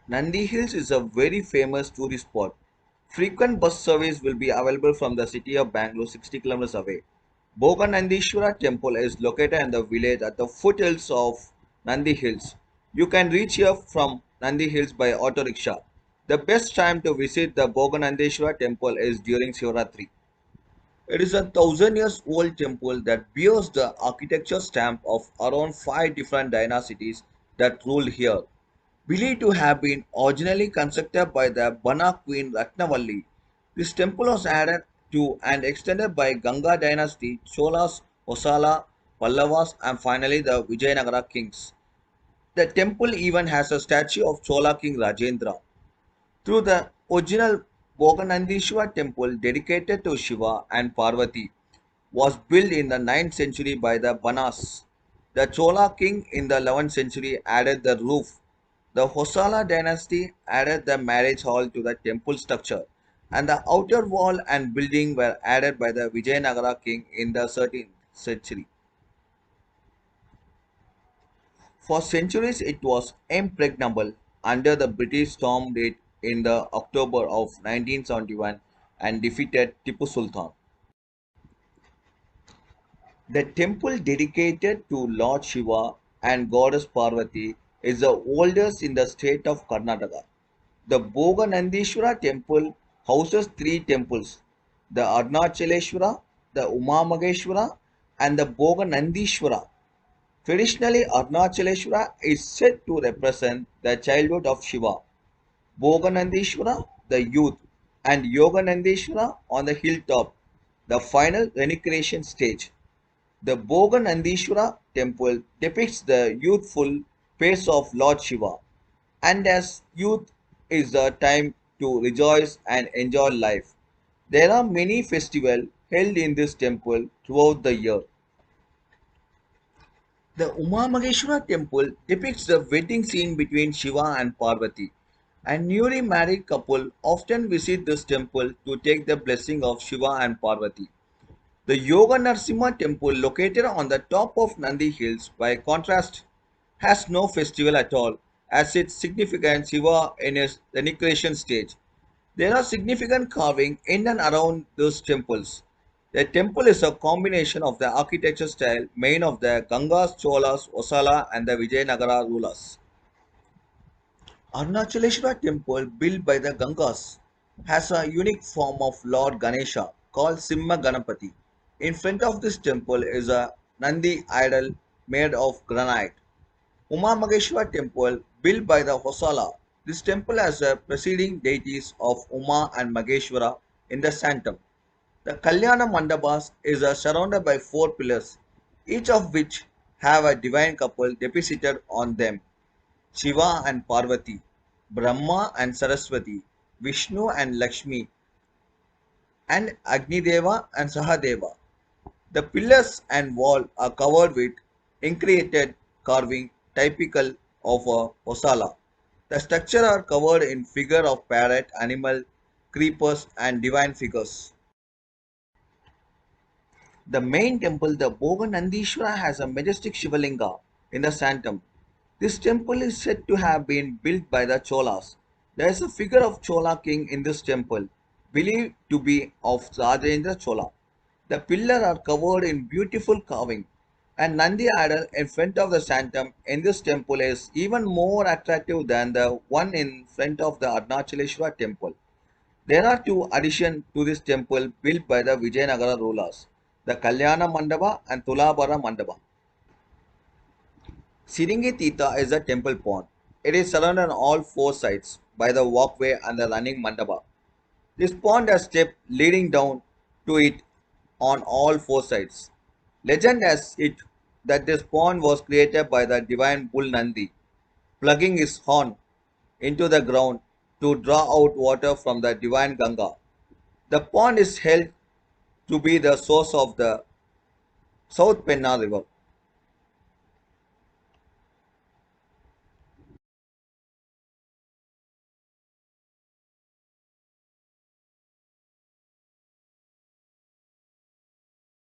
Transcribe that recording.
Nandi Hills is a very famous tourist spot. Frequent bus service will be available from the city of Bangalore 60 kilometers away. Bhoga Nandeeshwara temple is located in the village at the foothills of Nandi Hills. You can reach here from Nandi Hills by auto rickshaw. The best time to visit the Bhoga Nandeeshwara temple is during Shivaratri. It is a thousand years old temple that bears the architecture stamp of around five different dynasties that ruled here. Believed to have been originally constructed by the Bana queen Ratnavalli, this temple was added to and extended by Ganga dynasty, Cholas, Hosala, Pallavas, and finally the Vijayanagara kings. The temple even has a statue of Chola king Rajendra. Through the original Bhoganandeshwar temple dedicated to Shiva and Parvati was built in the 9th century by the Banas. The Chola king in the 11th century added the roof. The Hosala dynasty added the marriage hall to the temple structure, and the outer wall and building were added by the Vijayanagara king in the 13th century. For centuries it was impregnable under the British stormed it in the October of 1971 and defeated Tipu Sultan. The temple dedicated to Lord Shiva and Goddess Parvati is the oldest in the state of Karnataka. The Bhoga Nandeeshwara temple houses three temples, the Arunachaleshwara, the Umamageshwara and the Bhoga Nandeeshwara. Traditionally, Arunachaleshwara is said to represent the childhood of Shiva, Bhoganandeshwara, the youth, and Yoganandeshwara on the hilltop, the final reincarnation stage. The Bhoganandeshwara temple depicts the youthful face of Lord Shiva, and as youth is the time to rejoice and enjoy life. There are many festivals held in this temple throughout the year. The Umamageshwara temple depicts the wedding scene between Shiva and Parvati. A newly married couple often visit this temple to take the blessing of Shiva and Parvati. The Yoga Narsimha temple, located on the top of Nandi Hills, by contrast, has no festival at all, as its significant Shiva in its reincarnation stage. There are significant carving in and around those temples. The temple is a combination of the architecture style main of the Gangas, Cholas, Osala and the Vijayanagara rulers. Arunachaleshwara temple, built by the Gangas, has a unique form of Lord Ganesha called Simha Ganapati. In front of this temple is a Nandi idol made of granite. Uma Mageshwara temple, built by the Hosala. This temple has the preceding deities of Uma and Mageshwara in the sanctum. The Kalyana Mandabas is surrounded by four pillars, each of which have a divine couple depicted on them: Shiva and Parvati, Brahma and Saraswati, Vishnu and Lakshmi, and Agnideva and Sahadeva. The pillars and wall are covered with increated carving typical of a Hosala. The structure are covered in figure of parrot, animal, creepers and divine figures. The main temple, the Bhoga Nandishwara, has a majestic Shivalinga in the sanctum. This temple is said to have been built by the Cholas. There is a figure of Chola king in this temple, believed to be of Rajendra Chola. The pillars are covered in beautiful carving, and Nandi idol in front of the sanctum in this temple is even more attractive than the one in front of the Arunachaleshwara temple. There are two additions to this temple built by the Vijayanagara rulers, the Kalyana Mandapa and Tulabara Mandapa. Siringetita is a temple pond. It is surrounded on all four sides by the walkway and the running mandapa. This pond has steps leading down to it on all four sides. Legend has it that this pond was created by the divine bull Nandi, plugging his horn into the ground to draw out water from the divine Ganga. The pond is held to be the source of the South Penna River.